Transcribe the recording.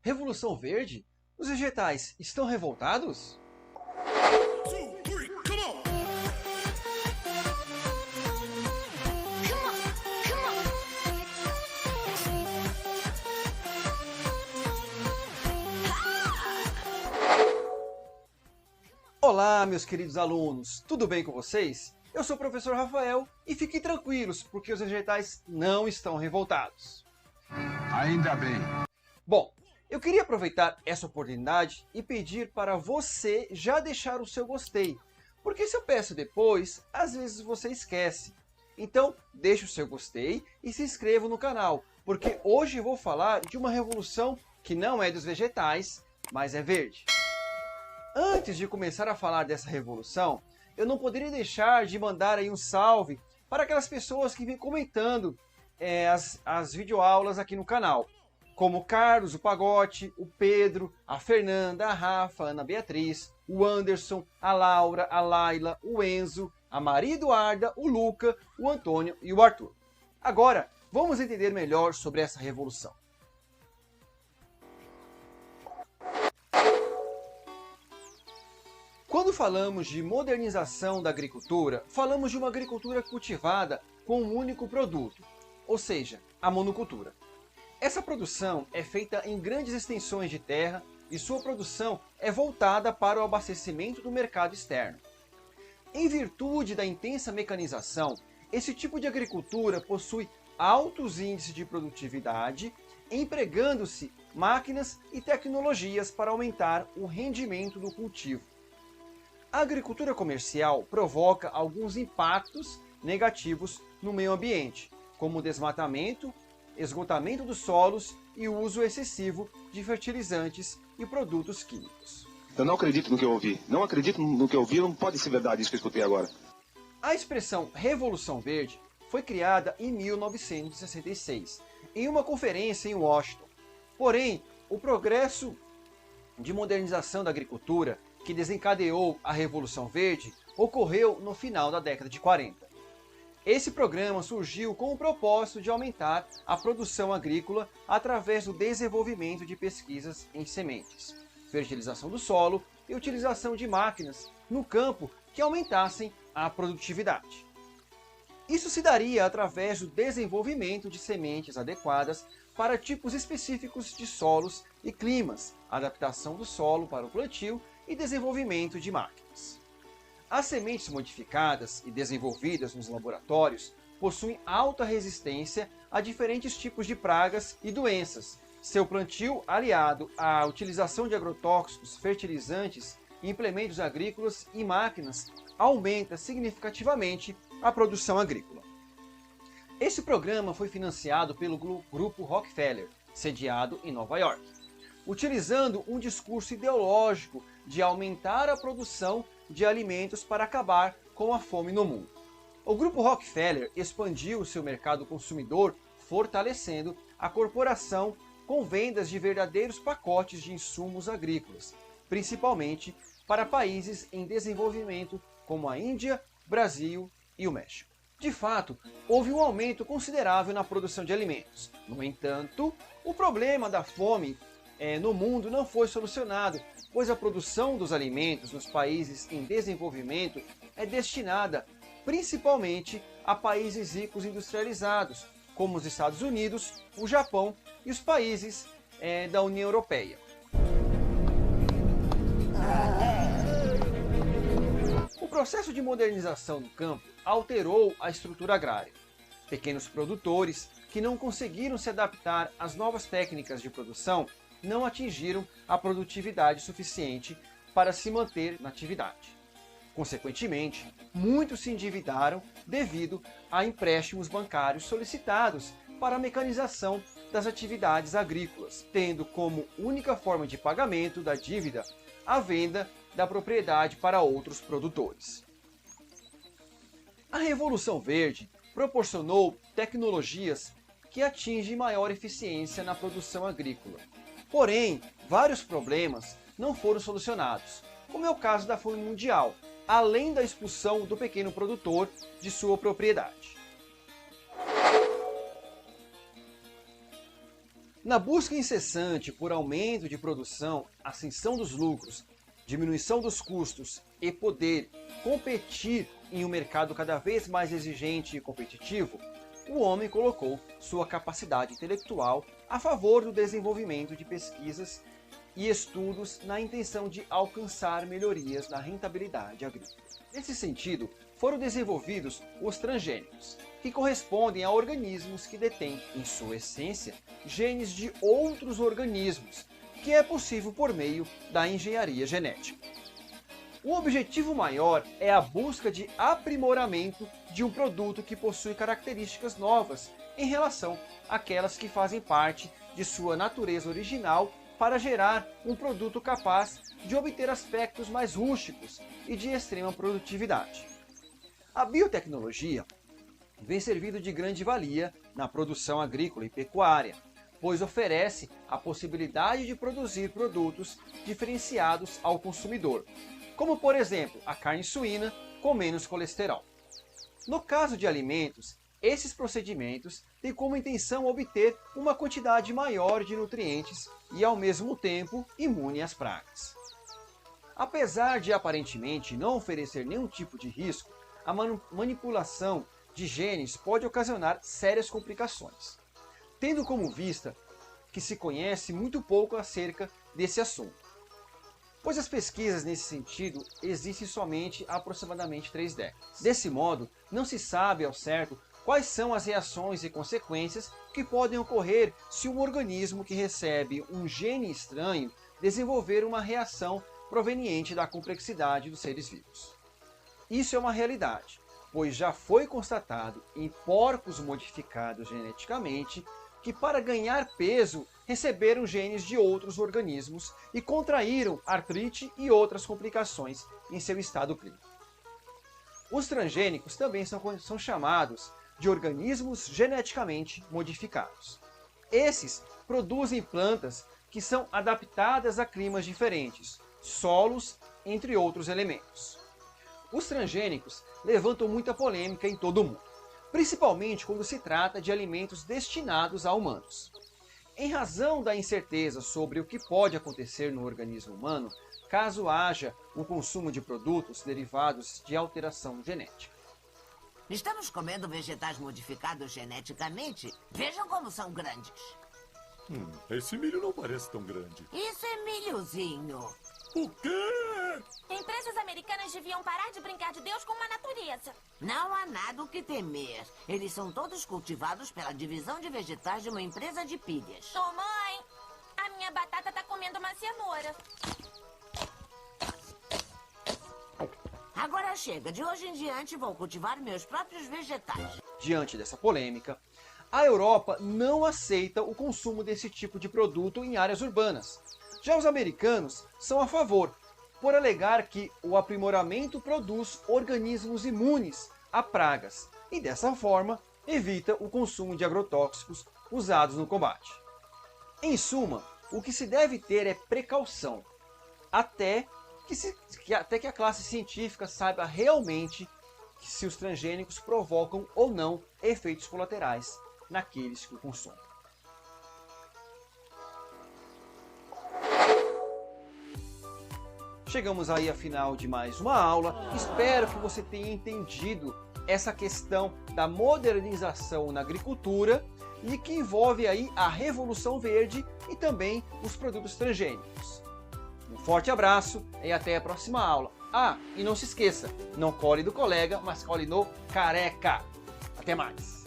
Revolução Verde? Os vegetais estão revoltados? Olá, meus queridos alunos, tudo bem com vocês? Eu sou o professor Rafael e fiquem tranquilos, porque os vegetais não estão revoltados. Ainda bem. Bom, eu queria aproveitar essa oportunidade e pedir para você já deixar o seu gostei, porque se eu peço depois, às vezes você esquece. Então, deixe o seu gostei e se inscreva no canal, porque hoje eu vou falar de uma revolução que não é dos vegetais, mas é verde. Antes de começar a falar dessa revolução, eu não poderia deixar de mandar aí um salve para aquelas pessoas que vêm comentando as videoaulas aqui no canal, como o Carlos, o Pagote, o Pedro, a Fernanda, a Rafa, a Ana Beatriz, o Anderson, a Laura, a Laila, o Enzo, a Maria Eduarda, o Luca, o Antônio e o Arthur. Agora, vamos entender melhor sobre essa revolução. Quando falamos de modernização da agricultura, falamos de uma agricultura cultivada com um único produto, ou seja, a monocultura. Essa produção é feita em grandes extensões de terra e sua produção é voltada para o abastecimento do mercado externo. Em virtude da intensa mecanização, esse tipo de agricultura possui altos índices de produtividade, empregando-se máquinas e tecnologias para aumentar o rendimento do cultivo. A agricultura comercial provoca alguns impactos negativos no meio ambiente, como o desmatamento, esgotamento dos solos e o uso excessivo de fertilizantes e produtos químicos. Eu não acredito no que eu ouvi. Não acredito no que eu ouvi, não pode ser verdade isso que eu escutei agora. A expressão Revolução Verde foi criada em 1966, em uma conferência em Washington. Porém, o progresso de modernização da agricultura que desencadeou a Revolução Verde ocorreu no final da década de 40. Esse programa surgiu com o propósito de aumentar a produção agrícola através do desenvolvimento de pesquisas em sementes, fertilização do solo e utilização de máquinas no campo que aumentassem a produtividade. Isso se daria através do desenvolvimento de sementes adequadas para tipos específicos de solos e climas, adaptação do solo para o plantio e desenvolvimento de máquinas. As sementes modificadas e desenvolvidas nos laboratórios possuem alta resistência a diferentes tipos de pragas e doenças. Seu plantio, aliado à utilização de agrotóxicos, fertilizantes, implementos agrícolas e máquinas, aumenta significativamente a produção agrícola. Esse programa foi financiado pelo Grupo Rockefeller, sediado em Nova York, utilizando um discurso ideológico de aumentar a produção de alimentos para acabar com a fome no mundo. O Grupo Rockefeller expandiu seu mercado consumidor, fortalecendo a corporação com vendas de verdadeiros pacotes de insumos agrícolas, principalmente para países em desenvolvimento como a Índia, Brasil e o México. De fato, houve um aumento considerável na produção de alimentos. No entanto, o problema da fome no mundo não foi solucionado, pois a produção dos alimentos nos países em desenvolvimento é destinada principalmente a países ricos industrializados, como os Estados Unidos, o Japão e os países da União Europeia. O processo de modernização do campo alterou a estrutura agrária. Pequenos produtores que não conseguiram se adaptar às novas técnicas de produção não atingiram a produtividade suficiente para se manter na atividade. Consequentemente, muitos se endividaram devido a empréstimos bancários solicitados para a mecanização das atividades agrícolas, tendo como única forma de pagamento da dívida a venda da propriedade para outros produtores. A Revolução Verde proporcionou tecnologias que atingem maior eficiência na produção agrícola. Porém, vários problemas não foram solucionados, como é o caso da fome mundial, além da expulsão do pequeno produtor de sua propriedade. Na busca incessante por aumento de produção, ascensão dos lucros, diminuição dos custos e poder competir em um mercado cada vez mais exigente e competitivo, o homem colocou sua capacidade intelectual a favor do desenvolvimento de pesquisas e estudos na intenção de alcançar melhorias na rentabilidade agrícola. Nesse sentido, foram desenvolvidos os transgênicos, que correspondem a organismos que detêm, em sua essência, genes de outros organismos, que é possível por meio da engenharia genética. O objetivo maior é a busca de aprimoramento de um produto que possui características novas em relação àquelas que fazem parte de sua natureza original, para gerar um produto capaz de obter aspectos mais rústicos e de extrema produtividade. A biotecnologia vem servindo de grande valia na produção agrícola e pecuária, pois oferece a possibilidade de produzir produtos diferenciados ao consumidor, como por exemplo a carne suína com menos colesterol. No caso de alimentos, esses procedimentos têm como intenção obter uma quantidade maior de nutrientes e ao mesmo tempo imune às pragas. Apesar de aparentemente não oferecer nenhum tipo de risco, a manipulação de genes pode ocasionar sérias complicações, tendo como vista que se conhece muito pouco acerca desse assunto, pois as pesquisas nesse sentido existem somente há aproximadamente 3 décadas. Desse modo, não se sabe ao certo quais são as reações e consequências que podem ocorrer se um organismo que recebe um gene estranho desenvolver uma reação proveniente da complexidade dos seres vivos. Isso é uma realidade, pois já foi constatado em porcos modificados geneticamente que, para ganhar peso, receberam genes de outros organismos e contraíram artrite e outras complicações em seu estado clínico. Os transgênicos também são chamados de organismos geneticamente modificados. Esses produzem plantas que são adaptadas a climas diferentes, solos, entre outros elementos. Os transgênicos levantam muita polêmica em todo o mundo, principalmente quando se trata de alimentos destinados a humanos. Em razão da incerteza sobre o que pode acontecer no organismo humano, caso haja o consumo de produtos derivados de alteração genética. Estamos comendo vegetais modificados geneticamente? Vejam como são grandes. Esse milho não parece tão grande. Isso é milhozinho. O quê? Empresas americanas deviam parar de brincar de Deus com a natureza. Não há nada o que temer. Eles são todos cultivados pela divisão de vegetais de uma empresa de pilhas. Ô mãe, a minha batata tá comendo uma cenoura. Agora chega. De hoje em diante vou cultivar meus próprios vegetais. Diante dessa polêmica, a Europa não aceita o consumo desse tipo de produto em áreas urbanas. Já os americanos são a favor, por alegar que o aprimoramento produz organismos imunes a pragas e, dessa forma, evita o consumo de agrotóxicos usados no combate. Em suma, o que se deve ter é precaução, até que a classe científica saiba realmente se os transgênicos provocam ou não efeitos colaterais naqueles que o consomem. Chegamos aí ao final de mais uma aula. Espero que você tenha entendido essa questão da modernização na agricultura e que envolve aí a Revolução Verde e também os produtos transgênicos. Um forte abraço e até a próxima aula. Ah, e não se esqueça, não cole do colega, mas cole no careca. Até mais!